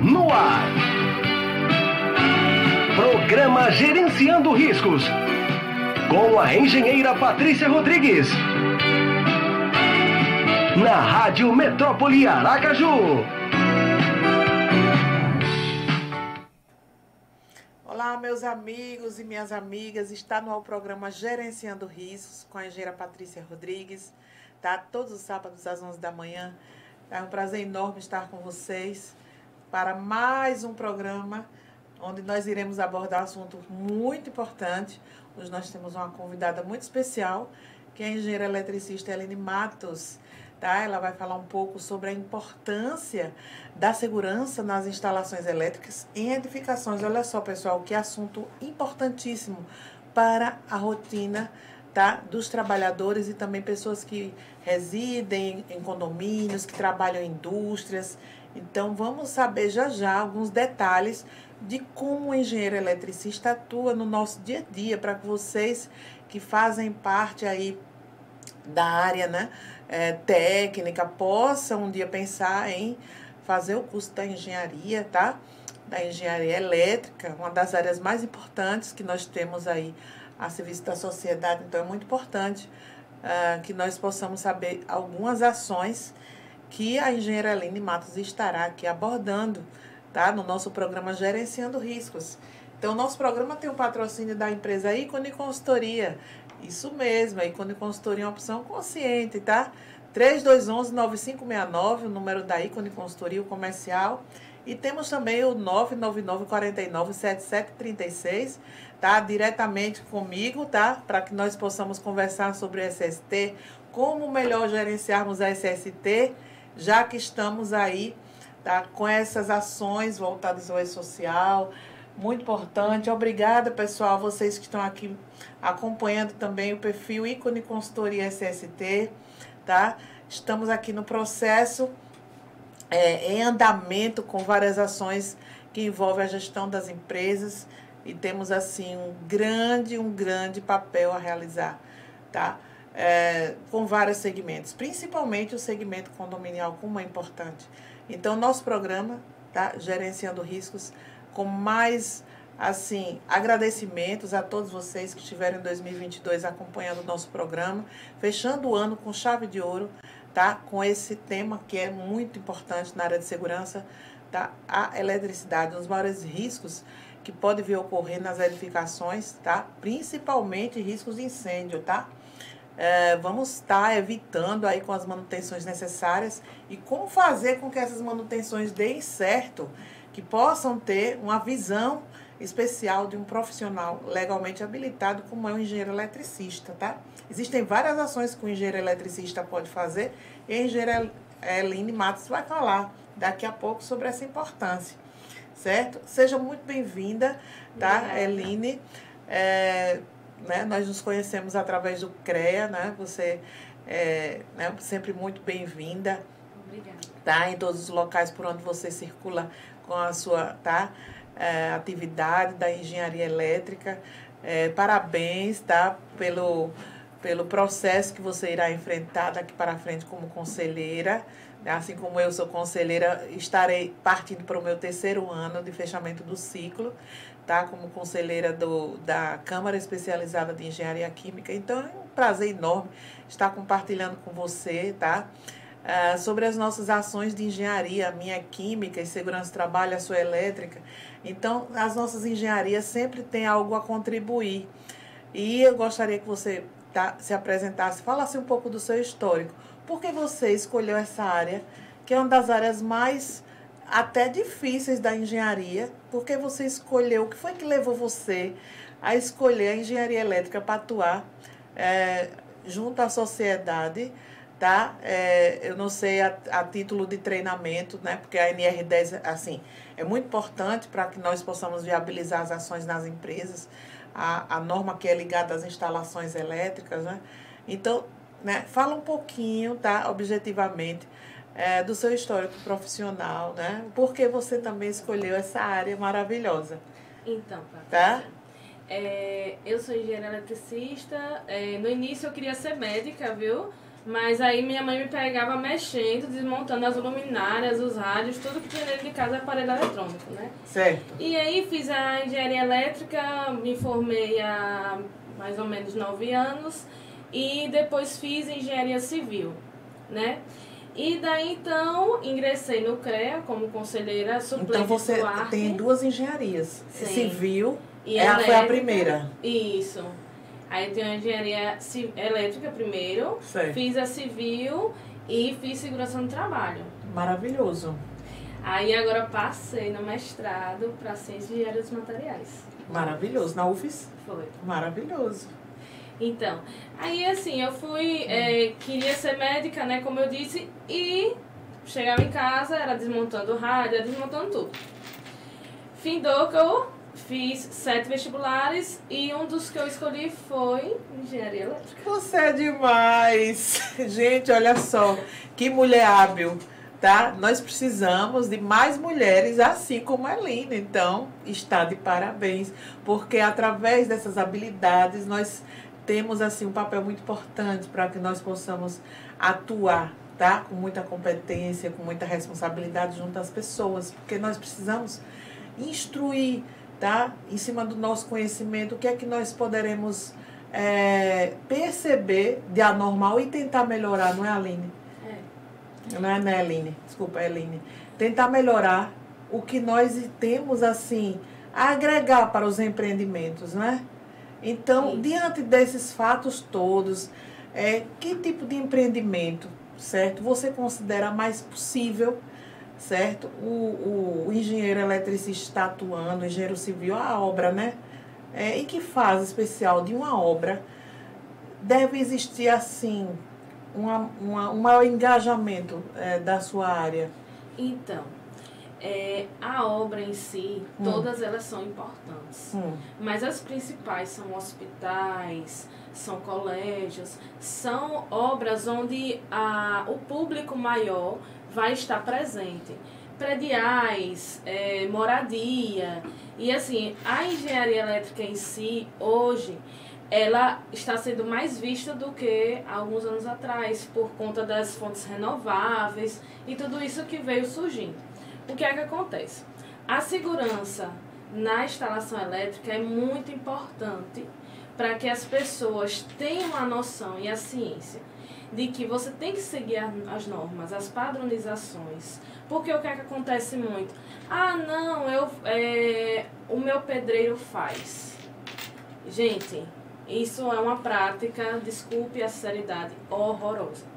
no ar. Programa Gerenciando Riscos, com a engenheira Patrícia Rodrigues. Na Rádio Metrópole Aracaju. Olá, meus amigos e minhas amigas. Está no ar o programa Gerenciando Riscos, com a engenheira Patrícia Rodrigues. Tá? Todos os sábados às 11 da manhã. É um prazer enorme estar com vocês para mais um programa onde nós iremos abordar um assunto muito importante. Hoje nós temos uma convidada muito especial, que é a engenheira eletricista Eline Matos. Tá? Ela vai falar um pouco sobre a importância da segurança nas instalações elétricas em edificações. Olha só, pessoal, que assunto importantíssimo para a rotina, tá, dos trabalhadores e também pessoas que residem em condomínios, que trabalham em indústrias. Então, vamos saber já alguns detalhes de como o engenheiro eletricista atua no nosso dia a dia, para que vocês que fazem parte aí da área, né, técnica, possam um dia pensar em fazer o curso da engenharia, tá? Da engenharia elétrica, uma das áreas mais importantes que nós temos aí a serviço da sociedade. Então, é muito importante que nós possamos saber algumas ações que a engenheira Eline Matos estará aqui abordando, tá? No nosso programa Gerenciando Riscos. Então, o nosso programa tem o patrocínio da empresa Ícone Consultoria. Isso mesmo, a Ícone Consultoria é uma opção consciente, tá? 3211-9569, o número da Ícone Consultoria, o comercial. E temos também o 999-49-7736, tá? Diretamente comigo, tá? Para que nós possamos conversar sobre o SST, como melhor gerenciarmos a SST, já que estamos aí, tá, com essas ações voltadas ao E-Social. Muito importante. Obrigada, pessoal, vocês que estão aqui acompanhando também o perfil Ícone Consultoria SST, tá? Estamos aqui no processo em andamento com várias ações que envolvem a gestão das empresas e temos, assim, um grande papel a realizar, tá? Com vários segmentos, principalmente o segmento condominial, como é importante. Então, nosso programa, tá? Gerenciando Riscos, com mais, assim, agradecimentos a todos vocês que estiveram em 2022 acompanhando o nosso programa, fechando o ano com chave de ouro, tá? Com esse tema que é muito importante na área de segurança, tá? A eletricidade, um dos maiores riscos que pode vir a ocorrer nas edificações, tá? Principalmente riscos de incêndio, tá? Vamos estar evitando aí com as manutenções necessárias e como fazer com que essas manutenções deem certo, que possam ter uma visão especial de um profissional legalmente habilitado, como é o engenheiro eletricista, tá? Existem várias ações que o engenheiro eletricista pode fazer e a engenheira Eline Matos vai falar daqui a pouco sobre essa importância, certo? Seja muito bem-vinda, tá, obrigada. Eline? Né, nós nos conhecemos através do CREA, né? Você né, sempre muito bem-vinda. Obrigada. Tá? Em todos os locais por onde você circula com a sua, tá? Atividade da engenharia elétrica. Parabéns, tá? Pelo processo que você irá enfrentar daqui para frente como conselheira. Assim como eu sou conselheira, estarei partindo para o meu 3º ano de fechamento do ciclo, tá? Como conselheira da Câmara Especializada de Engenharia Química. Então, é um prazer enorme estar compartilhando com você, tá? Sobre as nossas ações de engenharia, a minha química e segurança do trabalho, a sua elétrica. Então, as nossas engenharias sempre têm algo a contribuir. E eu gostaria que você, tá, se apresentasse, falasse um pouco do seu histórico. Por que você escolheu essa área, que é uma das áreas mais até difíceis da engenharia? Por que você escolheu? O que foi que levou você a escolher a engenharia elétrica para atuar junto à sociedade? Tá? Eu não sei a título de treinamento, né? Porque a NR10, assim, é muito importante para que nós possamos viabilizar as ações nas empresas, a norma que é ligada às instalações elétricas, né? Então, né, fala um pouquinho, tá? Objetivamente, do seu histórico profissional, né? Por que você também escolheu essa área maravilhosa? Então, Patrícia, tá? Eu sou engenheira eletricista. No início eu queria ser médica, viu? Mas aí minha mãe me pegava mexendo, desmontando as luminárias, os rádios, tudo que tinha dentro de casa é aparelho eletrônico, né? Certo. E aí fiz a engenharia elétrica, me formei há mais ou menos 9 anos e depois fiz engenharia civil, né? E daí então ingressei no CREA como conselheira suplente. Então você do ARC. tem 2 engenharias. Sim. Civil, E ela foi a elétrica. primeira. Isso. Aí eu tenho a engenharia elétrica primeiro, Certo. fiz a civil e fiz segurança no trabalho. Maravilhoso. Aí agora passei no mestrado para ciência de engenharia dos materiais. Maravilhoso. Na UFES? Foi. Maravilhoso. Então, aí assim, eu fui, queria ser médica, né, como eu disse, e chegava em casa, era desmontando o rádio, era desmontando tudo. Findou que eu fiz 7 vestibulares e um dos que eu escolhi foi engenharia elétrica. Você é demais. Gente, olha só, que mulher hábil, tá? Nós precisamos de mais mulheres assim como a Eline. Então, está de parabéns, porque através dessas habilidades nós temos assim um papel muito importante para que nós possamos atuar, tá? Com muita competência, com muita responsabilidade junto às pessoas, porque nós precisamos instruir, tá? Em cima do nosso conhecimento, o que é que nós poderemos perceber de anormal e tentar melhorar, não é, Aline? Não é, né, Aline? Desculpa, é Aline. Tentar melhorar o que nós temos, assim, a agregar para os empreendimentos, né? Então, Isso. diante desses fatos todos, que tipo de empreendimento, certo? Você considera mais possível, certo? O engenheiro eletricista está atuando, o engenheiro civil, a obra, né? Em que fase especial de uma obra deve existir, assim, um maior engajamento da sua área? Então, a obra em si, todas elas são importantes. Mas as principais são hospitais, são colégios, são obras onde o público maior vai estar presente. Prediais, moradia. E assim, a engenharia elétrica em si, hoje, ela está sendo mais vista do que há alguns anos atrás, por conta das fontes renováveis e tudo isso que veio surgindo. O que é que acontece? A segurança na instalação elétrica é muito importante para que as pessoas tenham a noção e a ciência de que você tem que seguir as normas, as padronizações. Porque o que é que acontece muito? Ah, não, o meu pedreiro faz. Gente, isso é uma prática, desculpe a sinceridade, horrorosa.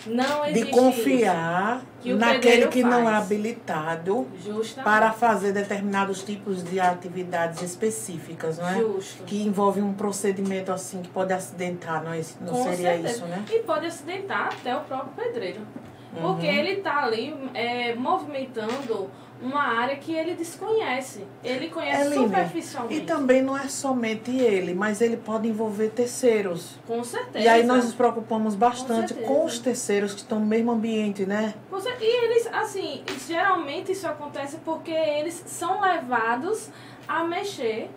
Não existe de confiar que o naquele pedreiro que não é faz. habilitado Justamente. para fazer determinados tipos de atividades específicas, não é? Justo. Que envolve um procedimento assim que pode acidentar, não Com seria certeza. isso, né? E pode acidentar até o próprio pedreiro. Porque ele está ali movimentando uma área que ele desconhece. Ele conhece Eline, superficialmente. E também não é somente ele, mas ele pode envolver terceiros. Com certeza. E aí nós nos preocupamos bastante certeza. com os terceiros que estão no mesmo ambiente, né? E eles, assim, geralmente isso acontece porque eles são levados a mexer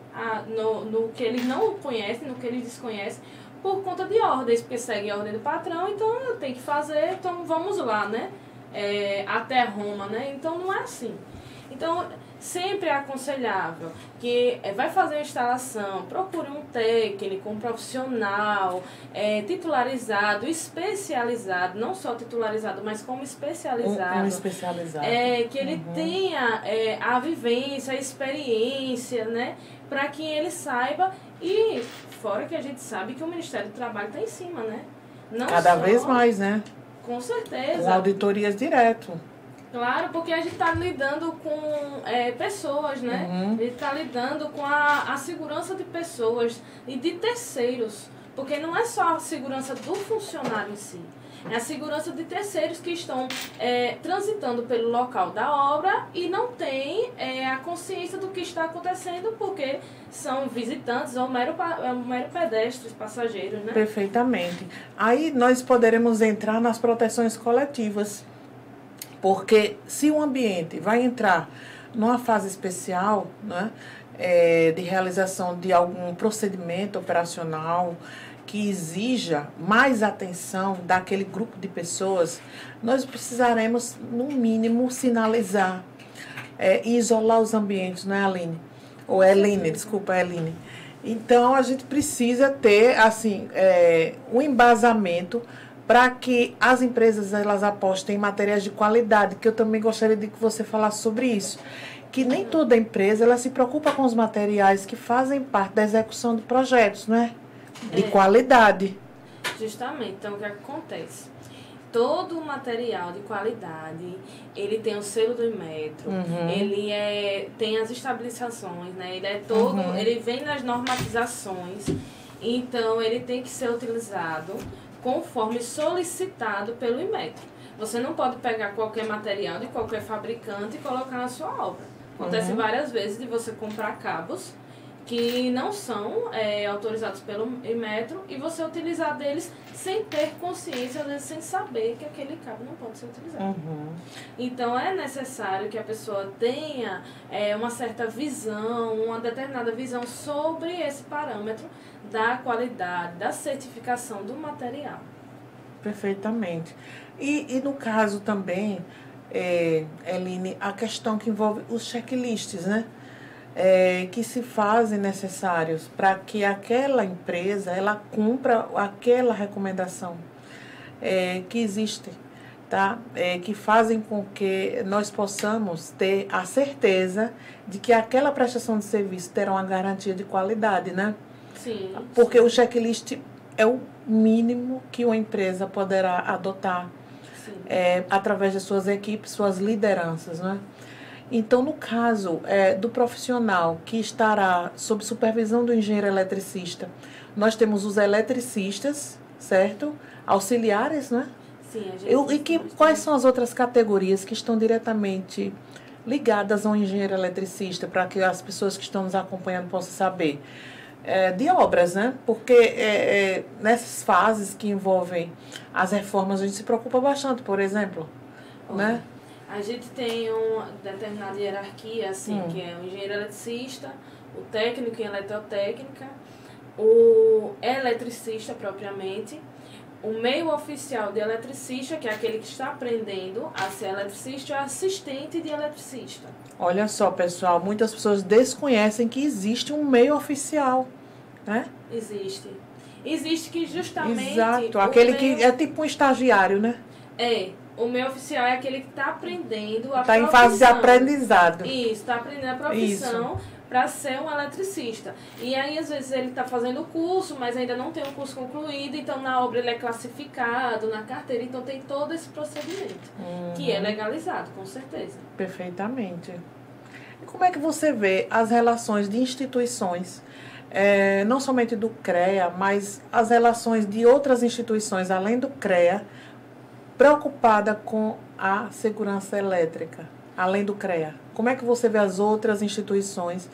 no que eles não conhecem, no que eles desconhecem, por conta de ordens, porque segue a ordem do patrão, então eu tenho que fazer, então vamos lá, né? Até Roma, né? Então não é assim. Então, sempre é aconselhável que vai fazer a instalação, procure um técnico, um profissional, titularizado, especializado, não só titularizado, mas como especializado. Um especializado. Que ele tenha a vivência, a experiência, né? Para que ele saiba, e fora que a gente sabe que o Ministério do Trabalho está em cima, né? Não Cada só, vez mais, né? Com certeza. Com auditorias direto. Claro, porque a gente está lidando com pessoas, né? A gente está lidando com a segurança de pessoas e de terceiros. Porque não é só a segurança do funcionário em si. É a segurança de terceiros que estão transitando pelo local da obra e não têm a consciência do que está acontecendo porque são visitantes ou mero pedestres, passageiros, né? Perfeitamente. Aí nós poderemos entrar nas proteções coletivas. Porque se o ambiente vai entrar numa fase especial, né, de realização de algum procedimento operacional, que exija mais atenção daquele grupo de pessoas, nós precisaremos, no mínimo, sinalizar e isolar os ambientes, não é, Aline? Ou Eline, desculpa, Eline. Então, a gente precisa ter, assim, um embasamento para que as empresas elas apostem em materiais de qualidade, que eu também gostaria de que você falasse sobre isso. Que nem toda empresa ela se preocupa com os materiais que fazem parte da execução de projetos, não é? De qualidade. Justamente. Então, o que acontece? Todo o material de qualidade, ele tem o selo do Inmetro, ele tem as estabilizações, né? Ele é todo, ele vem nas normatizações, então ele tem que ser utilizado conforme solicitado pelo Inmetro. Você não pode pegar qualquer material de qualquer fabricante e colocar na sua obra. Acontece várias vezes de você comprar cabos que não são autorizados pelo Inmetro e você utilizar deles sem ter consciência, às vezes sem saber que aquele cabo não pode ser utilizado. Então é necessário que a pessoa tenha uma certa visão, uma determinada visão sobre esse parâmetro da qualidade, da certificação do material. Perfeitamente. E no caso também, Eline, a questão que envolve os checklists, né? Que se fazem necessários para que aquela empresa ela cumpra aquela recomendação que existe, tá? Que fazem com que nós possamos ter a certeza de que aquela prestação de serviço terá uma garantia de qualidade, né? Sim. Porque o checklist é o mínimo que uma empresa poderá adotar através de suas equipes, suas lideranças, né? Então, no caso do profissional que estará sob supervisão do engenheiro eletricista, nós temos os eletricistas, certo? Auxiliares, né? Sim, a gente quais são as outras categorias que estão diretamente ligadas ao engenheiro eletricista, para que as pessoas que estão nos acompanhando possam saber? De obras, né? Porque nessas fases que envolvem as reformas, a gente se preocupa bastante, por exemplo, né? A gente tem uma determinada hierarquia, assim, que é o engenheiro eletricista, o técnico em eletrotécnica, o eletricista propriamente, o meio oficial de eletricista, que é aquele que está aprendendo a ser eletricista, e o assistente de eletricista. Olha só, pessoal, muitas pessoas desconhecem que existe um meio oficial, né? Existe. Existe que justamente... Exato, aquele que é tipo um estagiário, né? O meio oficial é aquele que está aprendendo a profissão. Está em fase de aprendizado. Isso, está aprendendo a profissão para ser um eletricista. E aí, às vezes, ele está fazendo o curso, mas ainda não tem o curso concluído, então na obra ele é classificado, na carteira, então tem todo esse procedimento, que é legalizado, com certeza. Perfeitamente. E como é que você vê as relações de instituições, não somente do CREA, mas as relações de outras instituições, além do CREA, preocupada com a segurança elétrica, além do CREA? Como é que você vê as outras instituições,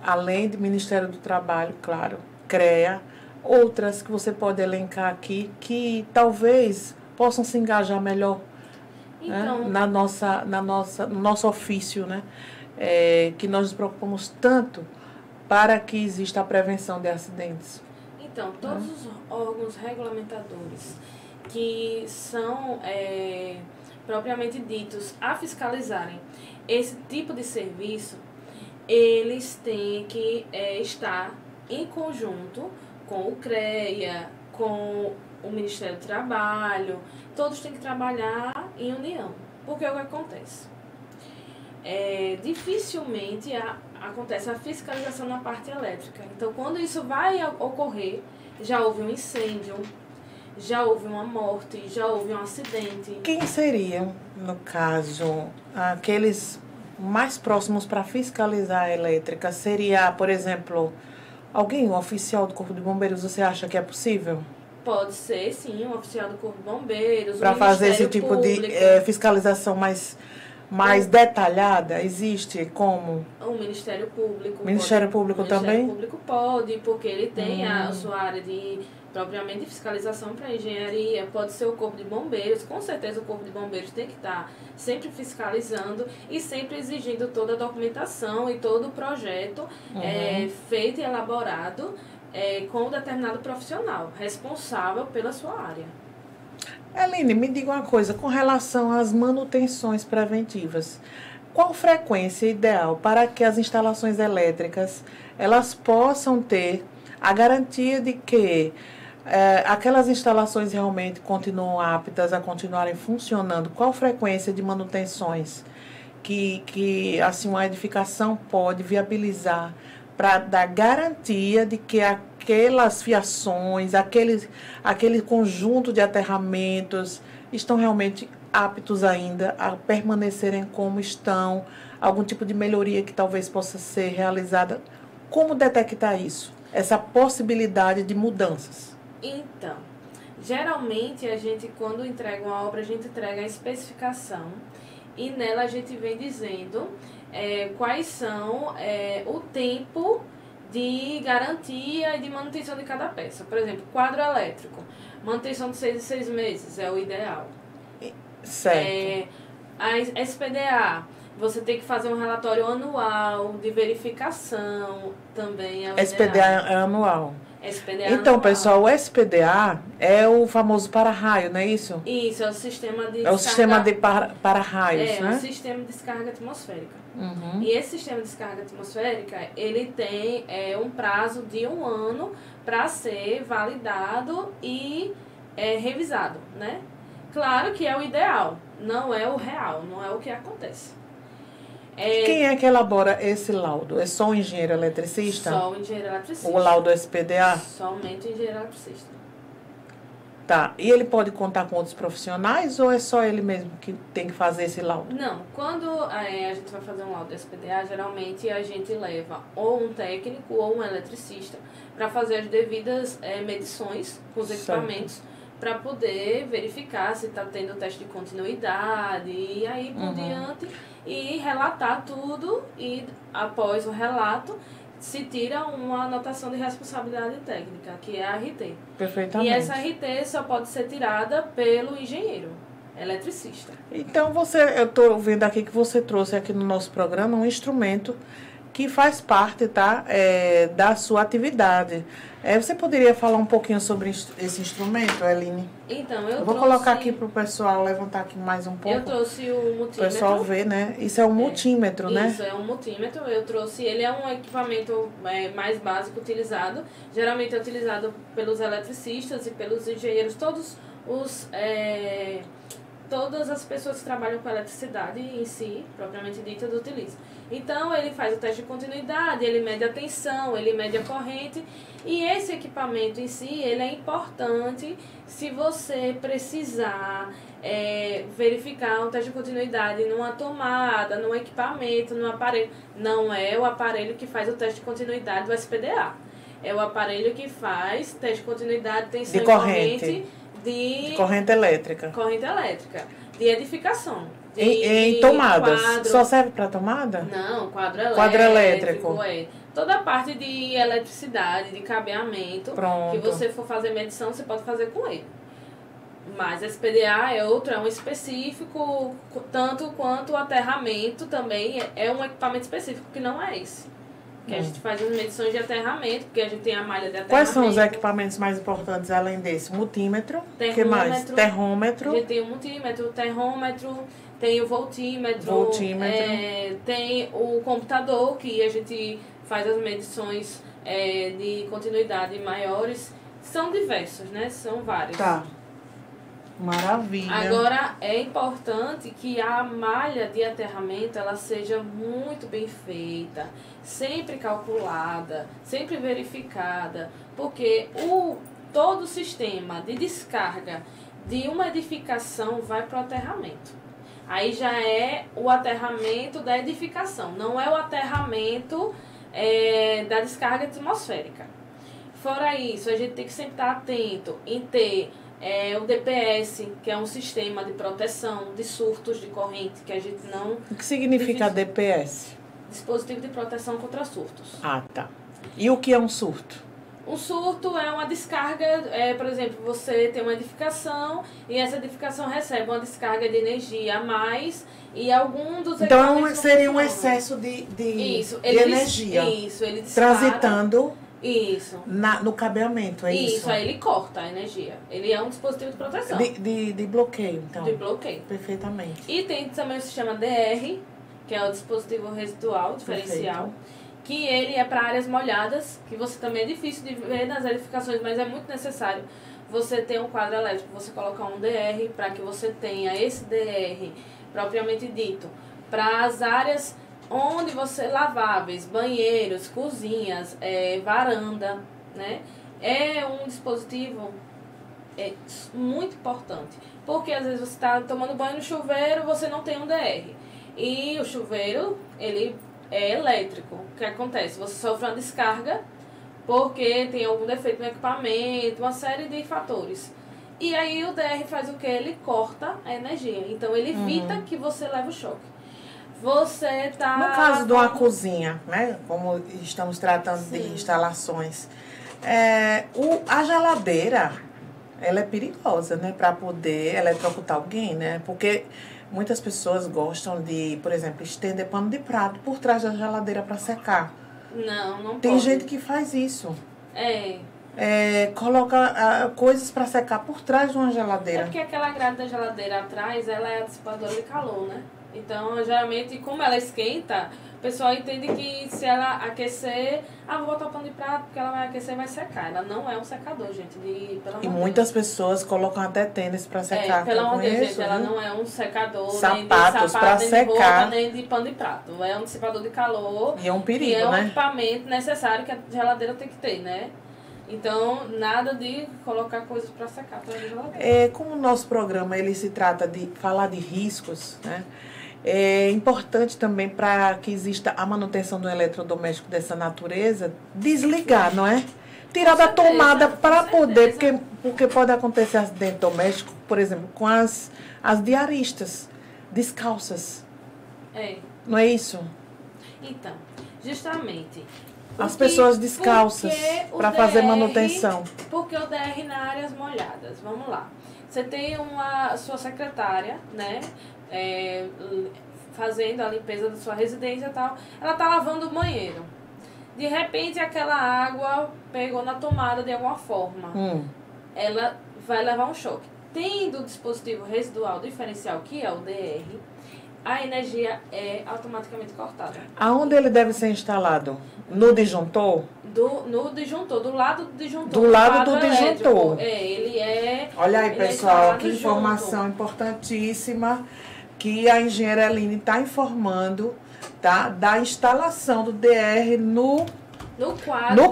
além do Ministério do Trabalho, claro, CREA, outras que você pode elencar aqui, que talvez possam se engajar melhor Então, né? no nosso ofício, né? Que nós nos preocupamos tanto para que exista a prevenção de acidentes? Então, todos os órgãos regulamentadores que são propriamente ditos a fiscalizarem esse tipo de serviço, eles têm que estar em conjunto com o CREA, com o Ministério do Trabalho, todos têm que trabalhar em união. Porque o que acontece? Dificilmente acontece a fiscalização na parte elétrica. Então, quando isso vai ocorrer, já houve um incêndio, já houve uma morte, já houve um acidente. Quem seriam, no caso, aqueles mais próximos para fiscalizar a elétrica? Seria, por exemplo, alguém, um oficial do Corpo de Bombeiros, você acha que é possível? Pode ser, sim, um oficial do Corpo de Bombeiros, para fazer esse tipo Público. De fiscalização mais detalhada? Existe como? O Ministério Público. Ministério Público também? O Ministério Público pode, porque ele tem a sua área de propriamente de fiscalização para engenharia, pode ser o Corpo de Bombeiros, com certeza o Corpo de Bombeiros tem que estar sempre fiscalizando e sempre exigindo toda a documentação e todo o projeto feito e elaborado com um determinado profissional responsável pela sua área. Eline, me diga uma coisa, com relação às manutenções preventivas, qual frequência ideal para que as instalações elétricas elas possam ter a garantia de que aquelas instalações realmente continuam aptas a continuarem funcionando? Qual frequência de manutenções que assim, uma edificação pode viabilizar para dar garantia de que aquelas fiações, aquele conjunto de aterramentos estão realmente aptos ainda a permanecerem como estão, algum tipo de melhoria que talvez possa ser realizada? Como detectar isso? Essa possibilidade de mudanças? Então, geralmente a gente, quando entrega uma obra, a gente entrega a especificação e nela a gente vem dizendo quais são o tempo de garantia e de manutenção de cada peça. Por exemplo, quadro elétrico, manutenção de 6 em 6 meses é o ideal. Certo. A SPDA, você tem que fazer um relatório anual de verificação, também é o SPDA ideal. é anual. SPDA Então, anual. pessoal, o SPDA é o famoso para-raio, não é isso? Isso, é o sistema de É o sistema de para-raios, né? É o sistema de descarga atmosférica. Uhum. E esse sistema de descarga atmosférica, ele tem um prazo de 1 ano para ser validado e revisado, né? Claro que é o ideal, não é o real, não é o que acontece. Quem é que elabora esse laudo? É só o engenheiro eletricista? Só o engenheiro eletricista. O laudo SPDA? Somente o engenheiro eletricista. Tá. E ele pode contar com outros profissionais ou é só ele mesmo que tem que fazer esse laudo? Não, quando a gente vai fazer um laudo SPDA, geralmente a gente leva ou um técnico ou um eletricista para fazer as devidas medições com os equipamentos, para poder verificar se está tendo teste de continuidade e aí por diante, e relatar tudo, e após o relato se tira uma anotação de responsabilidade técnica, que é a RT. Perfeitamente. E essa RT só pode ser tirada pelo engenheiro eletricista. Então, eu estou vendo aqui que você trouxe aqui no nosso programa um instrumento que faz parte, tá, da sua atividade. Você poderia falar um pouquinho sobre esse instrumento, Eline? Então, eu vou colocar aqui para o pessoal levantar aqui mais um pouco. Eu trouxe o multímetro. O pessoal ver, né? Isso é um multímetro, né? Isso, é um multímetro. Eu trouxe, ele é um equipamento mais básico utilizado. Geralmente é utilizado pelos eletricistas e pelos engenheiros, todas as pessoas que trabalham com eletricidade em si, propriamente dita, utilizam. Então, ele faz o teste de continuidade, ele mede a tensão, ele mede a corrente. E esse equipamento em si, ele é importante se você precisar verificar um teste de continuidade numa tomada, num equipamento, num aparelho. Não é o aparelho que faz o teste de continuidade do SPDA. É o aparelho que faz teste de continuidade, tensão de e corrente. De corrente elétrica. Corrente elétrica. De edificação. Em tomadas. Quadro. Só serve para tomada? Não, quadro elétrico. Quadro elétrico. Toda a parte de eletricidade, de cabeamento, Pronto. que você for fazer medição, você pode fazer com ele. Mas SPDA é um específico, tanto quanto o aterramento também é um equipamento específico, que não é esse. Que a gente faz as medições de aterramento, porque a gente tem a malha de aterramento. Quais são os equipamentos mais importantes além desse? Multímetro, o que mais? Termômetro. A gente tem o multímetro, o termômetro, tem o voltímetro. Tem o computador, que a gente faz as medições de continuidade maiores. São diversos, né? São vários. Tá. Maravilha. Agora, é importante que a malha de aterramento ela seja muito bem feita, sempre calculada, sempre verificada, porque todo o sistema de descarga de uma edificação vai para o aterramento. Aí já é o aterramento da edificação, não é o aterramento da descarga atmosférica. Fora isso, a gente tem que sempre estar atento em ter o DPS, que é um sistema de proteção de surtos de corrente, que a gente não... O que significa DPS? Dispositivo de proteção contra surtos. Ah, tá. E o que é um surto? Um surto é uma descarga, por exemplo, você tem uma edificação e essa edificação recebe uma descarga de energia a mais e algum dos Então seria um excesso de energia Isso, ele dispara, transitando Isso. No cabeamento, é isso? Isso, aí ele corta a energia. Ele é um dispositivo de proteção. De bloqueio, então. De bloqueio. Perfeitamente. E tem também o sistema DR, que é o dispositivo residual diferencial. Perfeito. Que ele é para áreas molhadas, que você também é difícil de ver nas edificações, mas é muito necessário você ter um quadro elétrico, você colocar um DR para que você tenha esse DR propriamente dito para as áreas onde você laváveis, banheiros, cozinhas, varanda, né? É um dispositivo muito importante, porque às vezes você está tomando banho no chuveiro, você não tem um DR e o chuveiro ele é elétrico. O que acontece? Você sofre uma descarga porque tem algum defeito no equipamento, uma série de fatores. E aí o DR faz o que? Ele corta a energia. Então ele evita que você leve o choque. Você tá... No caso de uma cozinha, né? Como estamos tratando de instalações, a geladeira, ela é perigosa, né? Para poder eletrocutar alguém, né? Porque muitas pessoas gostam de, por exemplo, estender pano de prato por trás da geladeira para secar. Não Tem pode. gente que faz isso. Coloca Coloca coisas para secar por trás de uma geladeira. É porque aquela grade da geladeira atrás, ela é dissipadora de calor, né? Então, geralmente, como ela esquenta, o pessoal entende que se ela aquecer, vou botar o pano de prato, porque ela vai aquecer e vai secar. Ela não é um secador, gente. E muitas pessoas colocam até tênis para secar. Pelo amor de Deus, gente, ela não é um secador, sapatos para nem de secar, roupa, nem de pano de prato. É um dissipador de calor. E é um perigo, e é um né? equipamento necessário que a geladeira tem que ter, né? Então, nada de colocar coisas para secar para a geladeira. Como o nosso programa ele se trata de falar de riscos, né? É importante também para que exista a manutenção do eletrodoméstico dessa natureza, desligar, não é? Tirar da tomada para poder, porque pode acontecer acidente doméstico, por exemplo, com as diaristas descalças. Não é isso? Então, justamente. As pessoas descalças para fazer manutenção. Porque o DR na áreas molhadas. Vamos lá. Você tem a sua secretária, né? Fazendo a limpeza da sua residência e tal. Ela tá lavando o banheiro. De repente, aquela água pegou na tomada de alguma forma. Ela vai levar um choque. Tendo o dispositivo residual diferencial, que é o DR, a energia é automaticamente cortada. Aonde ele deve ser instalado? No disjuntor? No disjuntor, do lado do disjuntor. Do lado do disjuntor. Ele é... Olha aí, pessoal, que informação importantíssima que a engenheira Eline está informando, tá? Da instalação do DR no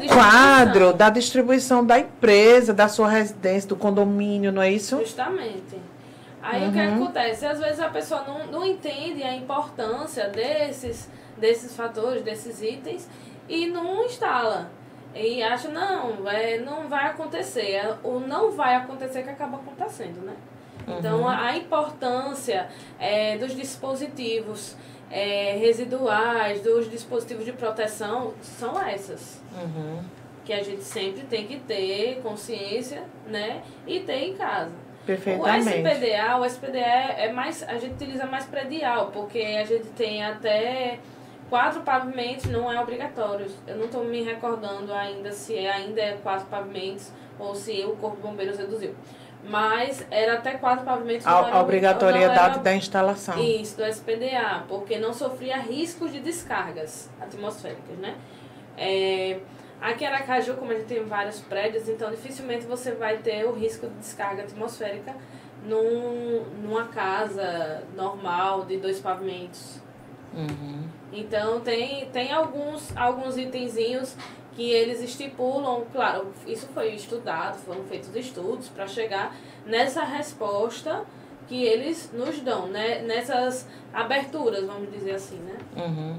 quadro da distribuição da empresa, da sua residência, do condomínio, não é isso? Justamente. Aí o que acontece? Às vezes a pessoa não entende a importância desses fatores, desses itens, e não instala. E acha, não vai acontecer. O não vai acontecer que acaba acontecendo, né? Então, a importância dos dispositivos residuais, dos dispositivos de proteção, são essas. Que a gente sempre tem que ter consciência, né? E ter em casa. Perfeitamente. O SPDA é mais, a gente utiliza mais predial, porque a gente tem até 4 pavimentos, não é obrigatório. Eu não estou me recordando ainda se ainda é 4 pavimentos ou se o Corpo de Bombeiros reduziu. Mas era até 4 pavimentos. A obrigatoriedade da instalação. Isso, do SPDA, porque não sofria riscos de descargas atmosféricas, né? Aqui em Aracaju, como a gente tem vários prédios, então dificilmente você vai ter o risco de descarga atmosférica numa casa normal de 2 pavimentos. Então tem alguns itenzinhos que eles estipulam, claro, isso foi estudado, foram feitos estudos para chegar nessa resposta que eles nos dão, né? Nessas aberturas, vamos dizer assim, né?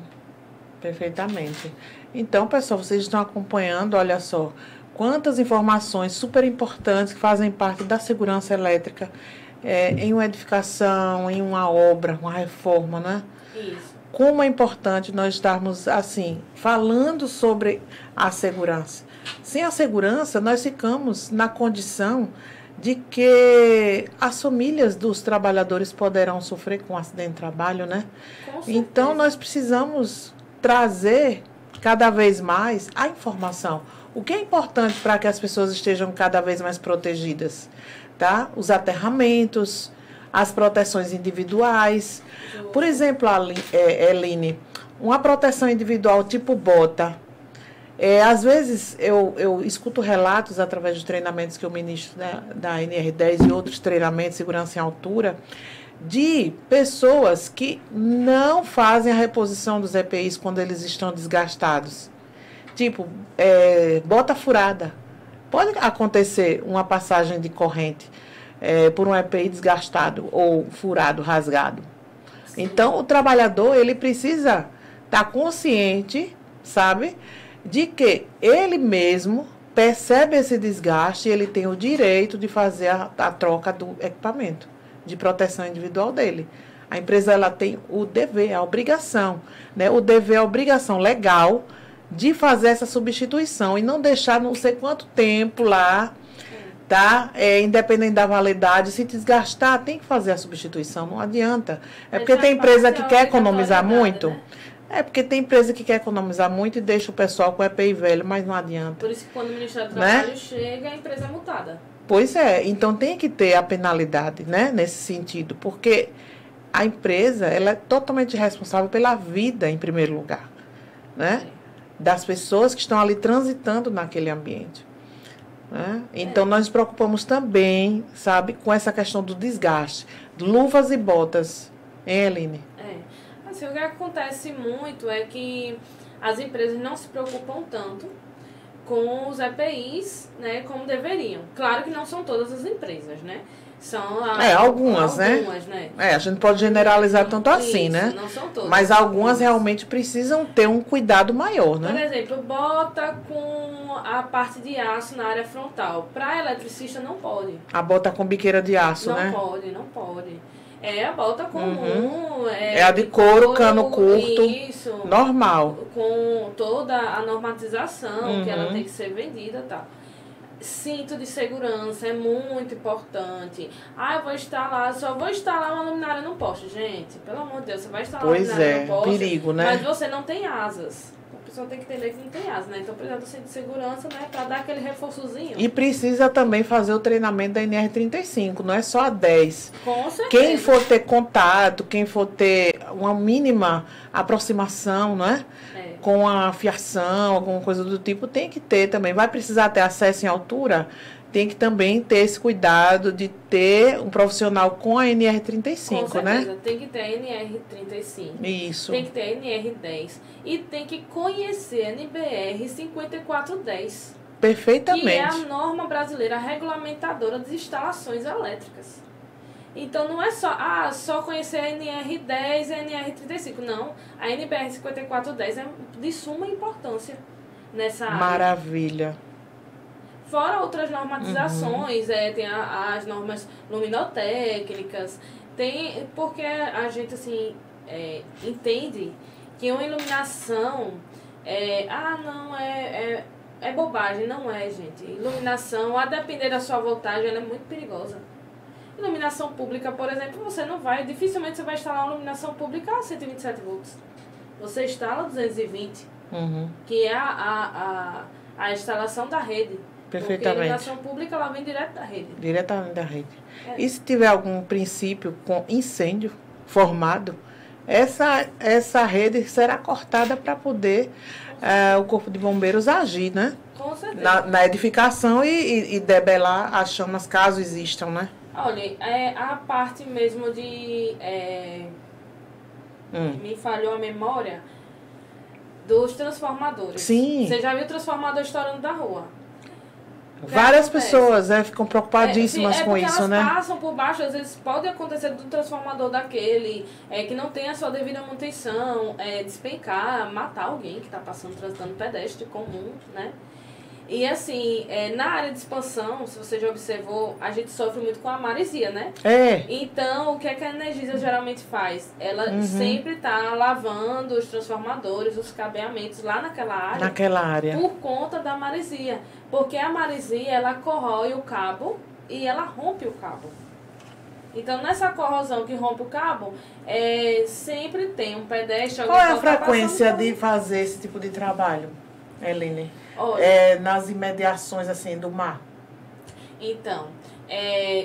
Perfeitamente. Então, pessoal, vocês estão acompanhando, olha só, quantas informações super importantes que fazem parte da segurança elétrica em uma edificação, em uma obra, uma reforma, né? Isso. Como é importante nós estarmos, assim, falando sobre a segurança. Sem a segurança, nós ficamos na condição de que as famílias dos trabalhadores poderão sofrer com acidente de trabalho, né? Então, nós precisamos trazer cada vez mais a informação. O que é importante para que as pessoas estejam cada vez mais protegidas? Tá? Os aterramentos, as proteções individuais. Por exemplo, Eline, uma proteção individual tipo bota. Às vezes, eu escuto relatos através de treinamentos que eu ministro, né, da NR10 e outros treinamentos de segurança em altura, de pessoas que não fazem a reposição dos EPIs quando eles estão desgastados. Tipo, bota furada. Pode acontecer uma passagem de corrente por um EPI desgastado ou furado, rasgado. Sim. Então, o trabalhador, ele precisa estar consciente, sabe, de que ele mesmo percebe esse desgaste e ele tem o direito de fazer a troca do equipamento de proteção individual dele. A empresa, ela tem o dever, a obrigação, né? O dever, a obrigação legal de fazer essa substituição e não deixar não sei quanto tempo lá, tá? Independente da validade, se desgastar, tem que fazer a substituição, não adianta. Porque tem empresa que quer economizar muito. Né? Porque tem empresa que quer economizar muito e deixa o pessoal com EPI velho, mas não adianta. Por isso que quando o Ministério do Trabalho chega, a empresa é multada. Pois é, então tem que ter a penalidade, né, nesse sentido, porque a empresa, ela é totalmente responsável pela vida, em primeiro lugar, né, das pessoas que estão ali transitando naquele ambiente. Né? Então, nós nos preocupamos também, sabe, com essa questão do desgaste, luvas e botas, hein, Eline? Assim, o que acontece muito é que as empresas não se preocupam tanto com os EPIs, né, como deveriam. Claro que não são todas as empresas, né? São algumas, né? A gente pode generalizar tanto assim, isso, né? Não são todas. Mas algumas realmente precisam ter um cuidado maior, né? Por exemplo, bota com a parte de aço na área frontal. Para eletricista não pode. A bota com biqueira de aço, né? Não pode. É a bota comum. É a de couro, cano curto. Isso. Normal. Com toda a normatização que ela tem que ser vendida e tal. Cinto de segurança é muito importante. Eu vou instalar, só vou instalar uma luminária no poste. Gente, pelo amor de Deus, você vai instalar uma luminária no poste. Perigo, né? Mas você não tem asas. A pessoa tem que entender que não tem asas, né? Então precisa do cinto de segurança, né? Pra dar aquele reforçozinho. E precisa também fazer o treinamento da NR35, não é só a 10. Com certeza. Quem for ter contato, quem for ter uma mínima aproximação, não é? Com a fiação, alguma coisa do tipo, tem que ter também. Vai precisar ter acesso em altura, tem que também ter esse cuidado de ter um profissional com a NR35, com certeza, né? Tem que ter a NR35. Isso. Tem que ter a NR10. E tem que conhecer a NBR 5410. Perfeitamente. Que é a norma brasileira regulamentadora das instalações elétricas. Então, não é só conhecer a NR10 e a NR35. Não, a NBR 5410 é de suma importância nessa área. Maravilha. Fora outras normatizações, tem as normas luminotécnicas, porque a gente, assim, entende que uma iluminação é bobagem. Não é, gente. Iluminação, a depender da sua voltagem, ela é muito perigosa. Iluminação pública, por exemplo, dificilmente você vai instalar uma iluminação pública a 127 volts. Você instala 220, que é a instalação da rede. Perfeitamente. Porque a iluminação pública, ela vem direto da rede. Diretamente da rede. E se tiver algum princípio com incêndio formado, essa rede será cortada para poder o Corpo de Bombeiros agir, né? Com certeza. Na edificação e debelar as chamas caso existam, né? Olha, a parte mesmo de... Me falhou a memória dos transformadores. Sim. Você já viu o transformador estourando da rua? Várias pessoas ficam preocupadíssimas com isso, né? Elas passam por baixo, às vezes pode acontecer do transformador daquele, que não tem a sua devida manutenção, despencar, matar alguém que está transitando pedestre comum, né? E assim, na área de expansão, se você já observou, a gente sofre muito com a maresia, né? Então, o que a Energisa geralmente faz? Ela sempre está lavando os transformadores, os cabeamentos lá naquela área. Por conta da maresia. Porque a maresia, ela corrói o cabo e ela rompe o cabo. Então, nessa corrosão que rompe o cabo, sempre tem um pedestre... Qual é a frequência de fazer esse tipo de trabalho, Eline? nas imediações assim, do mar? Então,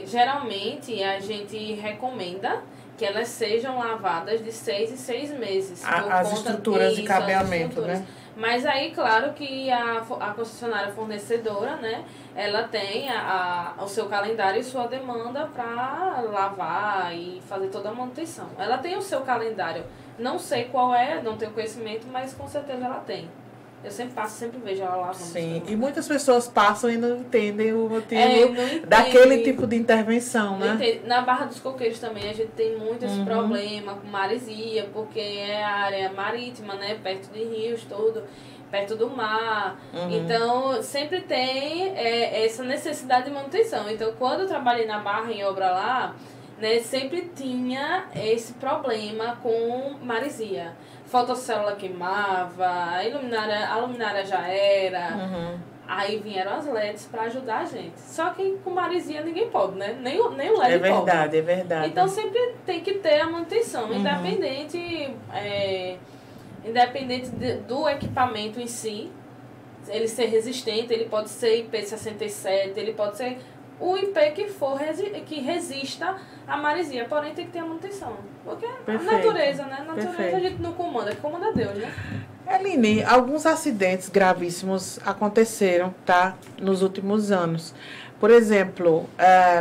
geralmente a gente recomenda que elas sejam lavadas de 6 em 6 meses. As estruturas de cabeamento, né? Mas aí, claro que a concessionária fornecedora, né, ela tem o seu calendário e sua demanda para lavar e fazer toda a manutenção. Ela tem o seu calendário. Não sei qual é, não tenho conhecimento, mas com certeza ela tem. Eu sempre passo, sempre vejo ela lavando. Sim, e muitas pessoas passam e não entendem o motivo daquele tipo de intervenção, né? Na Barra dos Coqueiros também a gente tem muito esse problema com maresia, porque é a área marítima, né? Perto de rios, tudo, perto do mar. Então, sempre tem essa necessidade de manutenção. Então, quando eu trabalhei na Barra, em obra lá, né, sempre tinha esse problema com maresia. Fotocélula queimava, a luminária já era. Aí vieram as LEDs para ajudar a gente. Só que com maresia ninguém pode, né? Nem o LED pode. É verdade, é verdade. Então sempre tem que ter a manutenção, independente do equipamento em si. Ele ser resistente, ele pode ser IP67, ele pode ser o IP que for que resista à maresia, porém tem que ter a manutenção. Porque a natureza, né? A natureza a gente não comanda, que comanda Deus, né? Eline, alguns acidentes gravíssimos aconteceram, tá? Nos últimos anos. Por exemplo,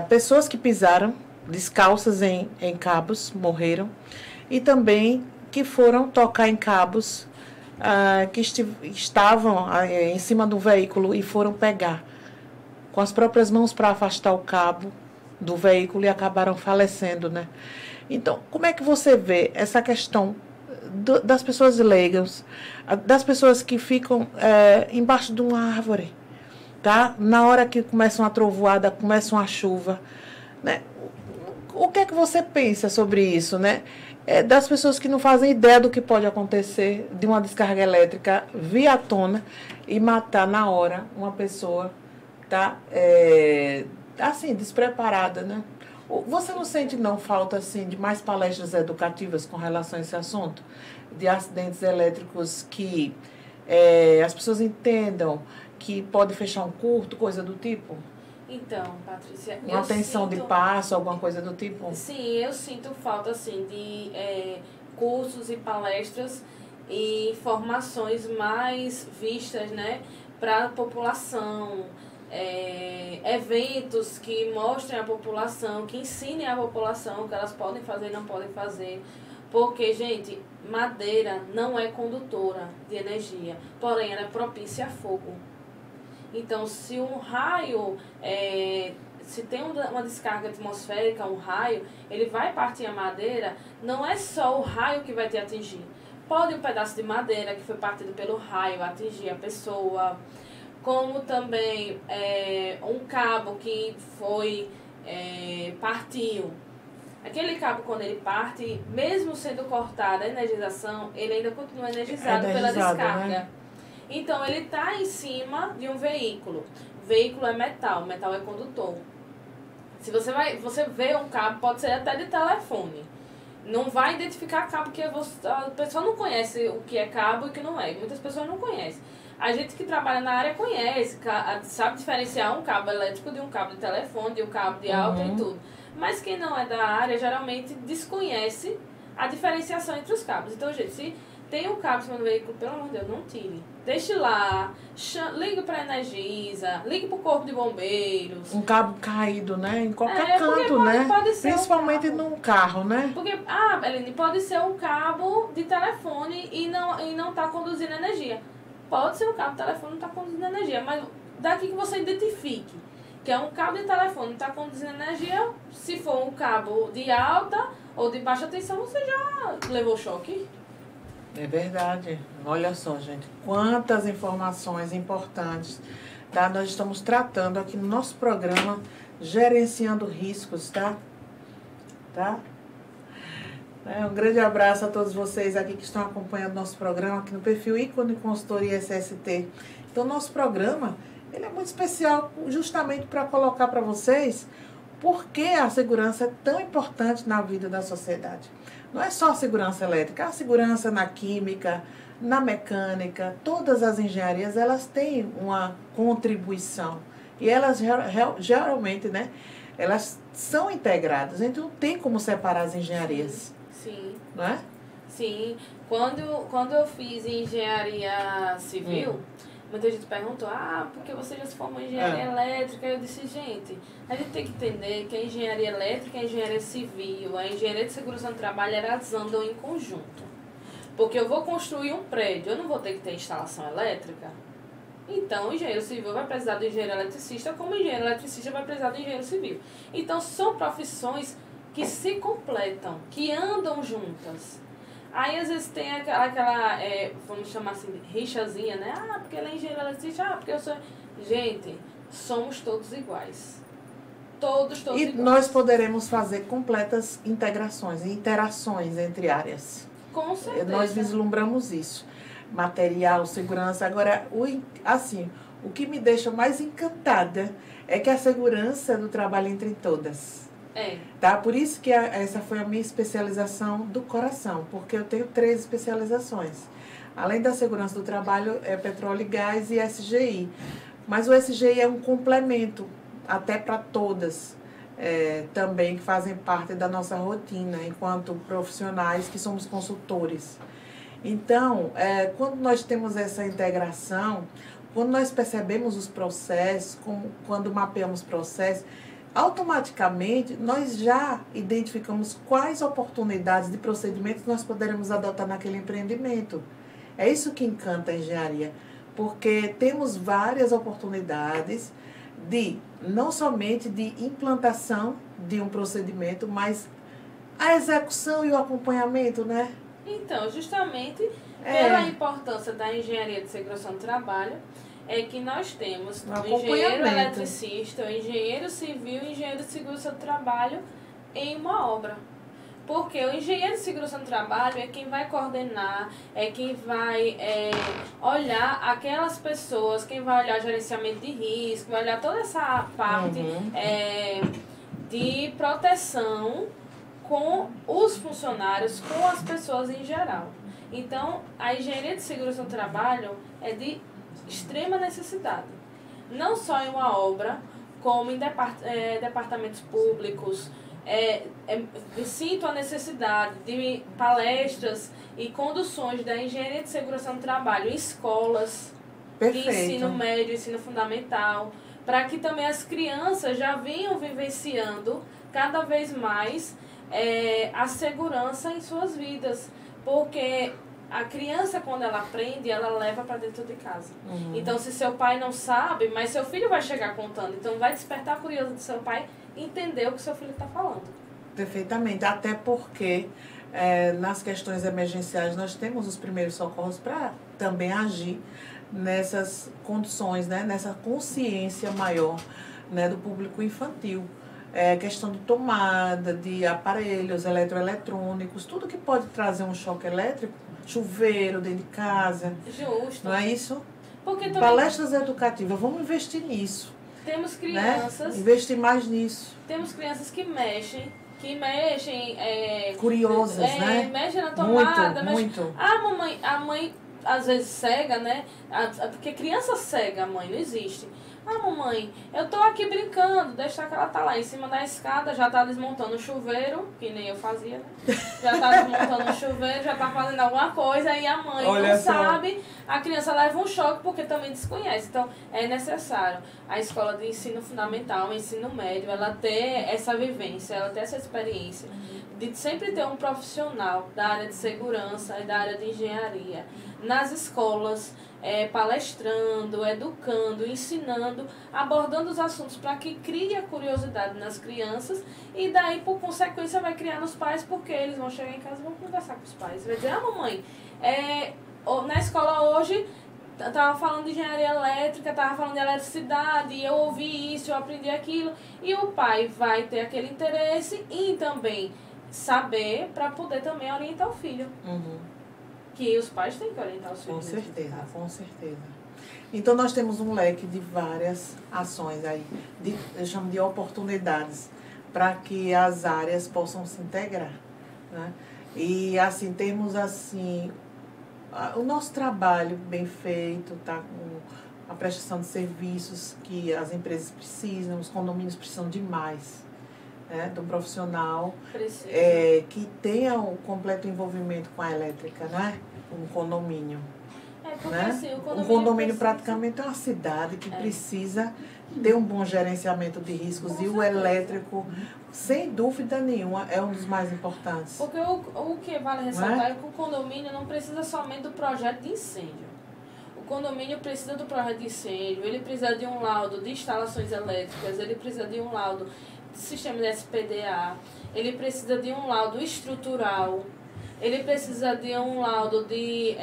pessoas que pisaram descalças em cabos morreram. E também que foram tocar em cabos que estavam em cima do veículo e foram pegar com as próprias mãos para afastar o cabo do veículo e acabaram falecendo, né? Então, como é que você vê essa questão das pessoas leigas, das pessoas que ficam embaixo de uma árvore, tá? Na hora que começa uma trovoada, começa uma chuva, né? O que é que você pensa sobre isso, né? Das pessoas que não fazem ideia do que pode acontecer de uma descarga elétrica vir à tona e matar na hora uma pessoa, tá? Assim, despreparada, né? Você não sente, não, falta, assim, de mais palestras educativas com relação a esse assunto? De acidentes elétricos que as pessoas entendam que pode fechar um curto, coisa do tipo? Então, Patrícia, uma atenção de passo, alguma coisa do tipo? Sim, eu sinto falta, assim, de cursos e palestras e formações mais vistas, né, para a população. Eventos que mostrem à população, que ensinem à população o que elas podem fazer e não podem fazer. Porque, gente, madeira não é condutora de energia, porém ela é propícia a fogo. Então, se um raio, se tem uma descarga atmosférica, um raio, ele vai partir a madeira, não é só o raio que vai te atingir. Pode um pedaço de madeira que foi partido pelo raio atingir a pessoa, como também um cabo que partiu. Aquele cabo, quando ele parte, mesmo sendo cortada a energização, ele ainda continua energizado pela descarga. Né? Então, ele está em cima de um veículo. O veículo é metal é condutor. Se você vê um cabo, pode ser até de telefone. Não vai identificar cabo, porque a pessoa não conhece o que é cabo e o que não é. Muitas pessoas não conhecem. A gente que trabalha na área conhece, sabe diferenciar um cabo elétrico de um cabo de telefone, de um cabo de alta e tudo. Mas quem não é da área, geralmente desconhece a diferenciação entre os cabos. Então, gente, se tem um cabo em cima do veículo, pelo amor de Deus, não tire. Deixe lá, ligue para a Energisa, ligue para o Corpo de Bombeiros. Um cabo caído, né? Em qualquer canto, né? Pode ser principalmente num carro, né? Porque, Eline, pode ser um cabo de telefone e não está conduzindo energia. Pode ser um cabo de telefone e não está conduzindo energia, mas daqui que você identifique que é um cabo de telefone que está conduzindo energia, se for um cabo de alta ou de baixa tensão, você já levou choque. É verdade. Olha só, gente, quantas informações importantes, tá? Nós estamos tratando aqui no nosso programa Gerenciando Riscos, tá? Um grande abraço a todos vocês aqui que estão acompanhando nosso programa aqui no perfil Ícone Consultoria SST. Então, nosso programa, ele é muito especial justamente para colocar para vocês por que a segurança é tão importante na vida da sociedade. Não é só a segurança elétrica, a segurança na química, na mecânica, todas as engenharias, elas têm uma contribuição. E elas geralmente, né, elas são integradas, então não tem como separar as engenharias. Sim. Não é? Sim. Quando eu fiz engenharia civil, muita gente perguntou, porque você já se formou em engenharia elétrica? Eu disse, gente, a gente tem que entender que a engenharia elétrica, a engenharia civil, a engenharia de segurança do trabalho, elas andam em conjunto. Porque eu vou construir um prédio, eu não vou ter que ter instalação elétrica. Então, o engenheiro civil vai precisar do engenheiro eletricista, como o engenheiro eletricista vai precisar do engenheiro civil. Então, são profissões que se completam, que andam juntas. Aí, às vezes, tem aquela vamos chamar assim, rixazinha, né? Porque ele é engenheiro eletricista, porque eu sou... Gente, somos todos iguais. Todos iguais. E nós poderemos fazer completas integrações, interações entre áreas. Com certeza. Nós vislumbramos isso. Material, segurança. Agora, o que me deixa mais encantada é que a segurança do trabalho entre todas. Tá? Por isso que essa foi a minha especialização do coração, porque eu tenho 3 especializações. Além da segurança do trabalho, é petróleo e gás e SGI. Mas o SGI é um complemento, até para todas, também que fazem parte da nossa rotina, enquanto profissionais que somos consultores. Então, quando nós temos essa integração, quando nós percebemos os processos, quando mapeamos processos, automaticamente nós já identificamos quais oportunidades de procedimentos nós poderemos adotar naquele empreendimento. É isso que encanta a engenharia, porque temos várias oportunidades não somente de implantação de um procedimento, mas a execução e o acompanhamento, né? Então, justamente pela importância da engenharia de segurança do trabalho, é que nós temos o engenheiro eletricista, o engenheiro civil e o engenheiro de segurança do trabalho em uma obra. Porque o engenheiro de segurança do trabalho é quem vai coordenar, é quem vai olhar aquelas pessoas, quem vai olhar gerenciamento de risco, vai olhar toda essa parte de proteção com os funcionários, com as pessoas em geral. Então, a engenharia de segurança do trabalho é de extrema necessidade. Não só em uma obra, como em departamentos públicos. Sinto a necessidade de palestras e conduções da engenharia de segurança do trabalho em escolas, de ensino médio, ensino fundamental, para que também as crianças já venham vivenciando cada vez mais a segurança em suas vidas, porque a criança, quando ela aprende, ela leva para dentro de casa. Então, se seu pai não sabe, mas seu filho vai chegar contando, então vai despertar a curiosidade do seu pai entender o que seu filho está falando. Perfeitamente, até porque nas questões emergenciais nós temos os primeiros socorros para também agir nessas condições, né? Nessa consciência maior, né? Do público infantil. Questão de tomada, de aparelhos eletroeletrônicos, tudo que pode trazer um choque elétrico, chuveiro dentro de casa. Justo. Não é isso? Porque também... Palestras educativas, vamos investir nisso. Temos crianças... Né? Investir mais nisso. Temos crianças que mexem, curiosas, né? Mexem na tomada. Muito. A mãe, às vezes, cega, né? Porque criança cega, mãe, não existe. Mamãe, eu tô aqui brincando, deixa que ela tá lá em cima da escada, já tá desmontando o chuveiro, que nem eu fazia, né? Já tá desmontando o chuveiro, já tá fazendo alguma coisa, e a mãe não sabe, a criança leva um choque porque também desconhece. Então, é necessário a escola de ensino fundamental, o ensino médio, ela ter essa vivência, ela ter essa experiência de sempre ter um profissional da área de segurança e da área de engenharia nas escolas, palestrando, educando, ensinando, abordando os assuntos para que crie a curiosidade nas crianças e daí, por consequência, vai criar nos pais, porque eles vão chegar em casa e vão conversar com os pais. Vai dizer, mamãe, na escola hoje estava falando de engenharia elétrica, estava falando de eletricidade, e eu ouvi isso, eu aprendi aquilo, e o pai vai ter aquele interesse em também saber para poder também orientar o filho. Que os pais têm que orientar os filhos. Com certeza. Então, nós temos um leque de várias ações aí, eu chamo de oportunidades, para que as áreas possam se integrar, né? E, assim, temos, assim, o nosso trabalho bem feito, tá? Com a prestação de serviços que as empresas precisam, os condomínios precisam demais, né? De um profissional que tenha o completo envolvimento com a elétrica, né? Um condomínio. Porque, né? assim, Um condomínio praticamente é uma cidade que precisa ter um bom gerenciamento de riscos e o elétrico, sem dúvida nenhuma, é um dos mais importantes. Porque o que vale ressaltar é que o condomínio não precisa somente do projeto de incêndio. O condomínio precisa do projeto de incêndio, ele precisa de um laudo de instalações elétricas, ele precisa de um laudo de sistema de SPDA, ele precisa de um laudo estrutural, ele precisa de um laudo de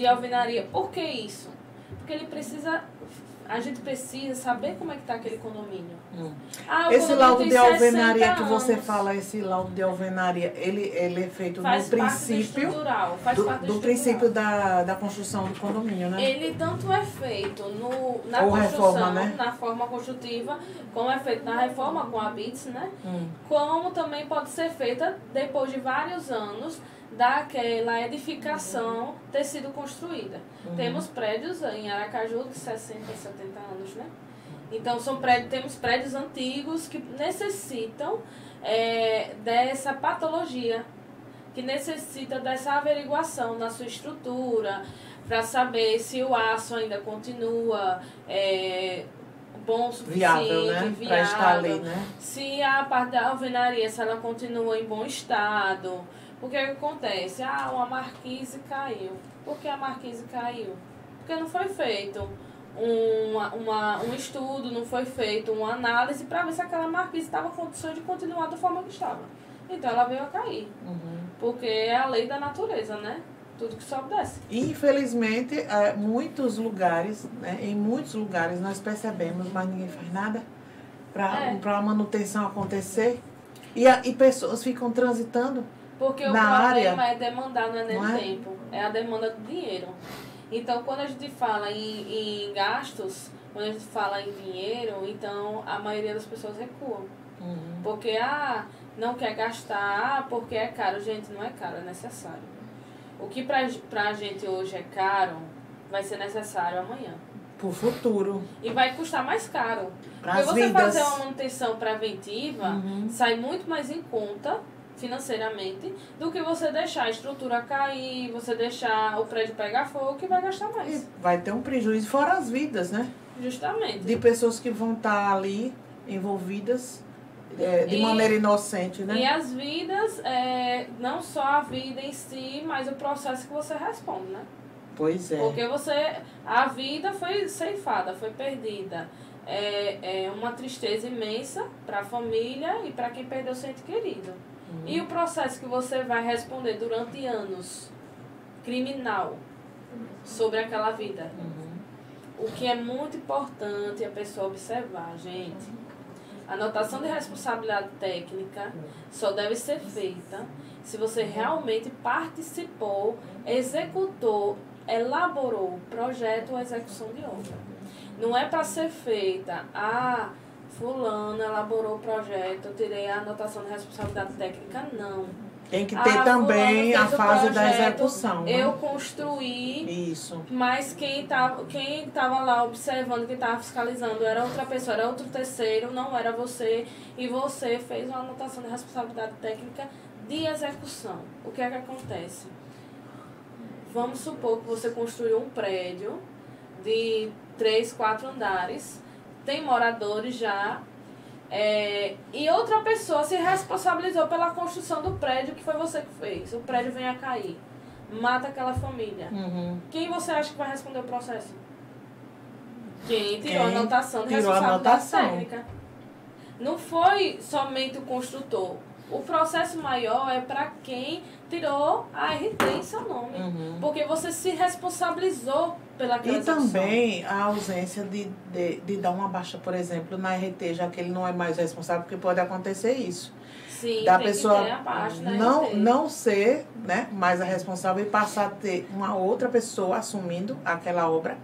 alvenaria. Por que isso? Porque a gente precisa saber como é que está aquele condomínio. Esse laudo de alvenaria que você fala, esse laudo de alvenaria, ele é feito no princípio do princípio da construção do condomínio, né? Ele tanto é feito na construção, reforma, né? Na forma construtiva, como é feito na reforma com a BITS, né? Como também pode ser feita depois de vários anos daquela edificação ter sido construída. Temos prédios em Aracaju de 60, 70 anos, né? Então, temos prédios antigos que necessitam dessa patologia, que necessita dessa averiguação na sua estrutura, para saber se o aço ainda continua bom o suficiente, viável, né? Para estar ali, né? Se a parte da alvenaria, se ela continua em bom estado. O que acontece? Uma marquise caiu. Por que a marquise caiu? Porque não foi feito um estudo, não foi feito uma análise para ver se aquela marquise estava em condições de continuar da forma que estava. Então ela veio a cair. Porque é a lei da natureza, né? Tudo que sobe desce. Infelizmente, em muitos lugares nós percebemos, mas ninguém faz nada para a manutenção acontecer. E pessoas ficam transitando. Porque o problema é demandar, não é nem tempo. É a demanda do dinheiro. Então, quando a gente fala em gastos, quando a gente fala em dinheiro, então a maioria das pessoas recuam. Porque, não quer gastar, porque é caro. Gente, não é caro, é necessário. O que pra gente hoje é caro, vai ser necessário amanhã. Pro futuro. E vai custar mais caro. Porque você fazer uma manutenção preventiva, sai muito mais em conta financeiramente, do que você deixar a estrutura cair, você deixar o prédio pegar fogo, que vai gastar mais. E vai ter um prejuízo, fora as vidas, né? Justamente. De pessoas que vão estar ali envolvidas de maneira inocente, né? E as vidas, não só a vida em si, mas o processo que você responde, né? Pois é. Porque a vida foi ceifada, foi perdida. É uma tristeza imensa para a família e para quem perdeu seu ente querido. E o processo que você vai responder durante anos, criminal, sobre aquela vida. O que é muito importante a pessoa observar, gente. A anotação de responsabilidade técnica só deve ser feita se você realmente participou, executou, elaborou o projeto ou execução de obra. Não é para ser feita fulano elaborou o projeto, eu tirei a anotação de responsabilidade técnica, não. Tem que ter também a fase da execução. Eu construí, isso. Mas quem tava lá observando, quem estava fiscalizando era outra pessoa, era outro terceiro, não era você. E você fez uma anotação de responsabilidade técnica de execução. O que é que acontece? Vamos supor que você construiu um prédio de 3, 4 andares, tem moradores já, e outra pessoa se responsabilizou pela construção do prédio que foi você que fez. O prédio vem a cair, mata aquela família. Quem você acha que vai responder o processo? Quem tirou a anotação de responsabilidade técnica. Não foi somente o construtor. O processo maior é para quem tirou a RT em seu nome. Porque você se responsabilizou pelaquela execução. E também a ausência de dar uma baixa, por exemplo, na RT, já que ele não é mais responsável, porque pode acontecer isso. Sim, da tem pessoa que ter a baixa na não ser, né, mais a responsável e passar a ter uma outra pessoa assumindo aquela obra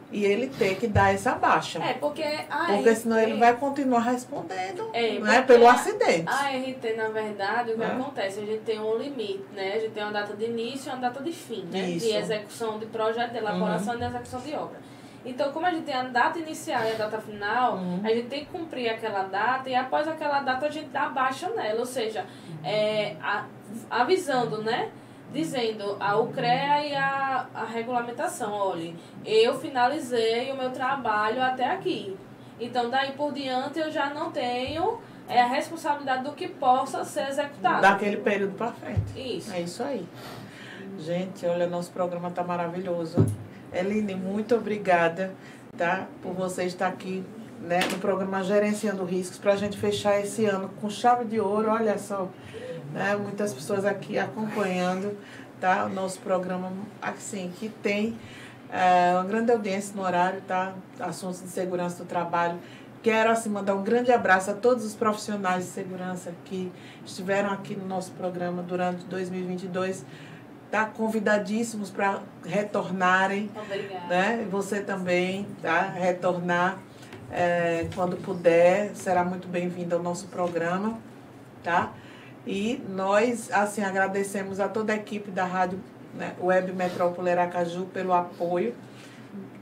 e ele ter que dar essa baixa. Porque porque senão ele vai continuar respondendo, né, pelo acidente. A RT, na verdade, o que acontece? A gente tem um limite, né? A gente tem uma data de início e uma data de fim, né? Isso. De execução de projeto, de elaboração e de execução de obra. Então, como a gente tem a data inicial e a data final, a gente tem que cumprir aquela data e após aquela data a gente dá baixa nela, ou seja, avisando, né? Dizendo o CREA e a regulamentação, olha, eu finalizei o meu trabalho até aqui. Então, daí por diante, eu já não tenho a responsabilidade do que possa ser executado. Daquele período para frente. Isso. É isso aí. Gente, olha, nosso programa está maravilhoso. Eline, muito obrigada, tá, por você estar aqui, né, no programa Gerenciando Riscos, para a gente fechar esse ano com chave de ouro, olha só. Né, muitas pessoas aqui acompanhando, tá, o nosso programa, assim, que tem uma grande audiência no horário, tá, assuntos de segurança do trabalho. Quero, assim, mandar um grande abraço a todos os profissionais de segurança que estiveram aqui no nosso programa durante 2022, tá, convidadíssimos para retornarem. Obrigada. Né, você também, tá, retornar quando puder, será muito bem-vindo ao nosso programa, tá? E nós, assim, agradecemos a toda a equipe da Rádio, né, Web Metrópole Aracaju pelo apoio,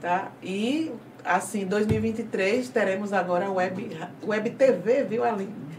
tá? E, assim, em 2023 teremos agora a Web TV, viu,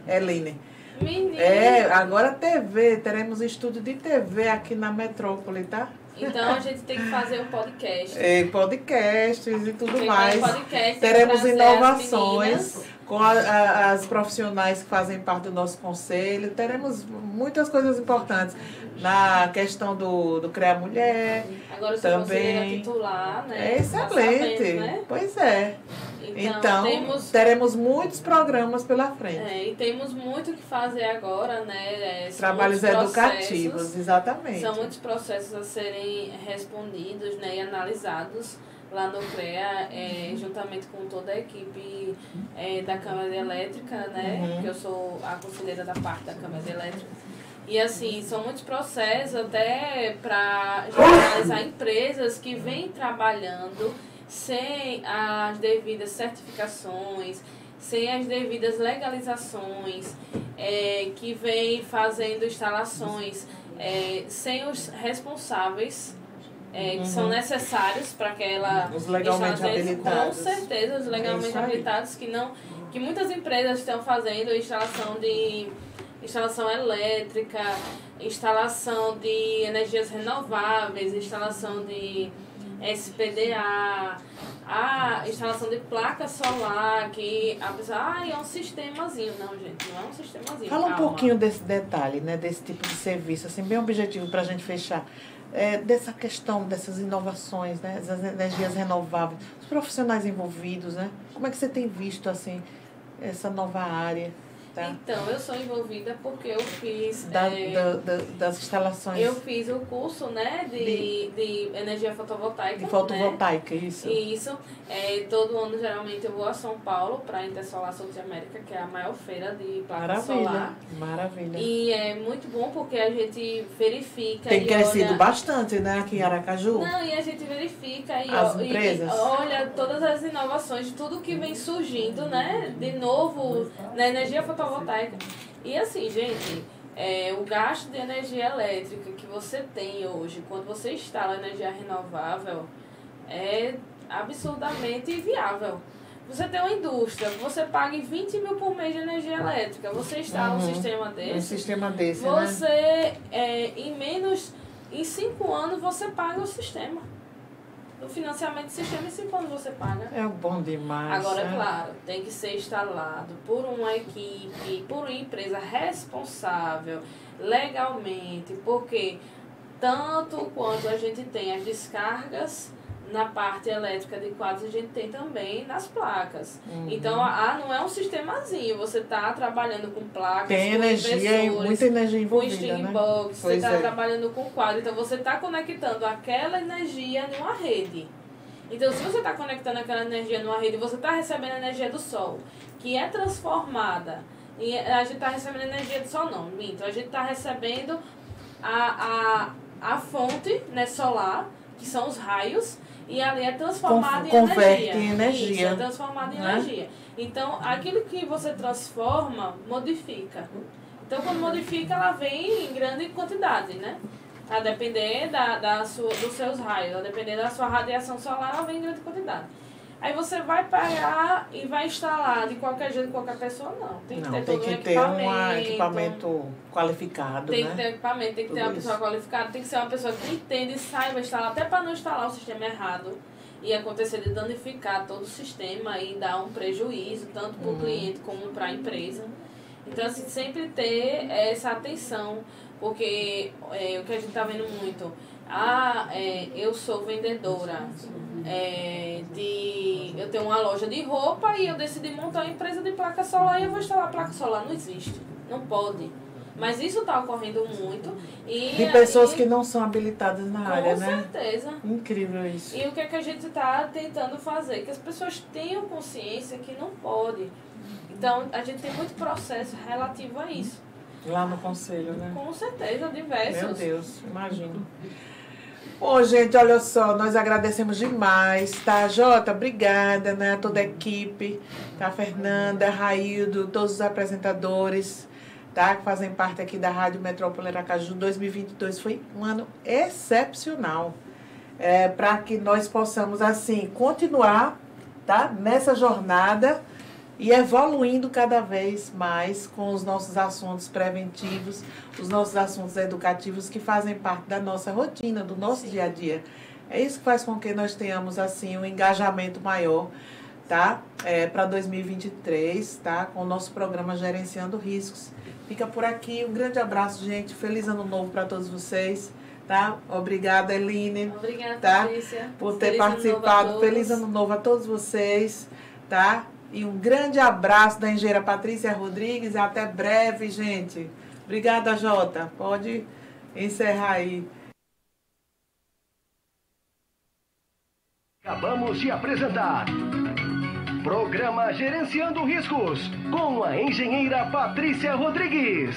Eline? Menina. Agora TV, teremos estúdio de TV aqui na Metrópole, tá? Então a gente tem que fazer um podcast. Podcasts e tudo Tem mais. podcast, Teremos trazer inovações com as profissionais que fazem parte do nosso conselho. Teremos muitas coisas importantes na questão do CREA Mulher. Agora eu sou conselheira titular, né? É excelente. Sabendo, né? Pois é. Então teremos muitos programas pela frente. E temos muito o que fazer agora, né? Trabalhos educativos, exatamente. São muitos processos a serem respondidos, né, e analisados lá no CREA, juntamente com toda a equipe da Câmara Elétrica, né? Porque eu sou a conselheira da parte da Câmara Elétrica. E assim, são muitos processos até para generalizar empresas que vêm trabalhando sem as devidas certificações, sem as devidas legalizações, que vem fazendo instalações sem os responsáveis que são necessários para aquela os legalmente habilitados. Com certeza, os legalmente habilitados que muitas empresas estão fazendo instalação elétrica, instalação de energias renováveis, instalação de SPDA, a instalação de placa solar, que a pessoa, é um sistemazinho. Não, gente, não é um sistemazinho. Fala um pouquinho desse detalhe, né, desse tipo de serviço, assim, bem objetivo para a gente fechar. Dessa questão, dessas inovações, né, das energias renováveis, os profissionais envolvidos, né? Como é que você tem visto, assim, essa nova área? Tá? Então, eu sou envolvida porque eu fiz... das instalações... Eu fiz o curso, né, de energia fotovoltaica. De fotovoltaica, né? Isso. Isso. Todo ano, geralmente, eu vou a São Paulo para a Intersolar Sul de América, que é a maior feira de placa solar. Maravilha. E é muito bom porque a gente verifica... Tem crescido bastante, né, aqui em Aracaju? Não, e a gente verifica as empresas. E olha todas as inovações de tudo que vem surgindo, né, de novo, na energia fotovoltaica. E assim, gente, o gasto de energia elétrica que você tem hoje, quando você instala energia renovável, é absurdamente viável. Você tem uma indústria, você paga 20 mil por mês de energia elétrica, você instala um sistema desse. Um sistema desse, você, em 5 anos, você paga o sistema. O financiamento do sistema em 5 anos você paga. É bom demais. Agora, claro, tem que ser instalado por uma equipe, por uma empresa responsável, legalmente, porque tanto quanto a gente tem as descargas na parte elétrica de quadros, a gente tem também nas placas. Então, não é um sistemazinho. Você está trabalhando com placas, tem energia, muita energia envolvida, com string né? box, você está trabalhando com quadro. Então, você está conectando aquela energia numa rede. Então, se você está conectando aquela energia numa rede, você está recebendo a energia do sol, que é transformada. E a gente está recebendo energia do sol, não. Então, a gente está recebendo a fonte, né, solar, que são os raios, e ali é transformado em converte energia. em energia. Isso, é transformado em energia. Então, aquilo que você transforma, modifica. Então, quando modifica, ela vem em grande quantidade, né? A depender dos seus raios, a depender da sua radiação solar, ela vem em grande quantidade. Aí você vai pagar e vai instalar de qualquer jeito, qualquer pessoa, não. Tem que ter todo um equipamento qualificado, tem que ter equipamento, tem que ter uma pessoa qualificada, tem que ser uma pessoa que entende e saiba instalar, até para não instalar o sistema errado e acontecer de danificar todo o sistema e dar um prejuízo, tanto para o cliente como para a empresa. Então, assim, sempre ter essa atenção, porque o que a gente está vendo muito, eu sou vendedora, eu tenho uma loja de roupa e eu decidi montar uma empresa de placa solar e eu vou instalar placa solar. Não existe, não pode. Mas isso está ocorrendo muito. De pessoas que não são habilitadas na área, né? Com certeza. Incrível isso. E o que é que a gente está tentando fazer? Que as pessoas tenham consciência que não pode. Então, a gente tem muito processo relativo a isso. Lá no conselho, né? Com certeza, diversos. Meu Deus, imagino. Bom, gente, olha só, nós agradecemos demais, tá? Jota, obrigada, né? A toda a equipe, tá? Fernanda, Raildo, todos os apresentadores, tá? Que fazem parte aqui da Rádio Metrópole Aracaju. 2022 foi um ano excepcional. Para que nós possamos, assim, continuar, tá? Nessa jornada e evoluindo cada vez mais com os nossos assuntos preventivos, os nossos assuntos educativos que fazem parte da nossa rotina, do nosso dia a dia. É isso que faz com que nós tenhamos, assim, um engajamento maior, tá? Para 2023, tá? Com o nosso programa Gerenciando Riscos. Fica por aqui. Um grande abraço, gente. Feliz Ano Novo para todos vocês. Tá? Obrigada, Eline. Obrigada, tá? Patrícia. Por ter participado. Feliz Ano Novo a todos vocês, tá? E um grande abraço da engenheira Patrícia Rodrigues. Até breve, gente. Obrigada, Jota. Pode encerrar aí. Acabamos de apresentar Programa Gerenciando Riscos, com a engenheira Patrícia Rodrigues.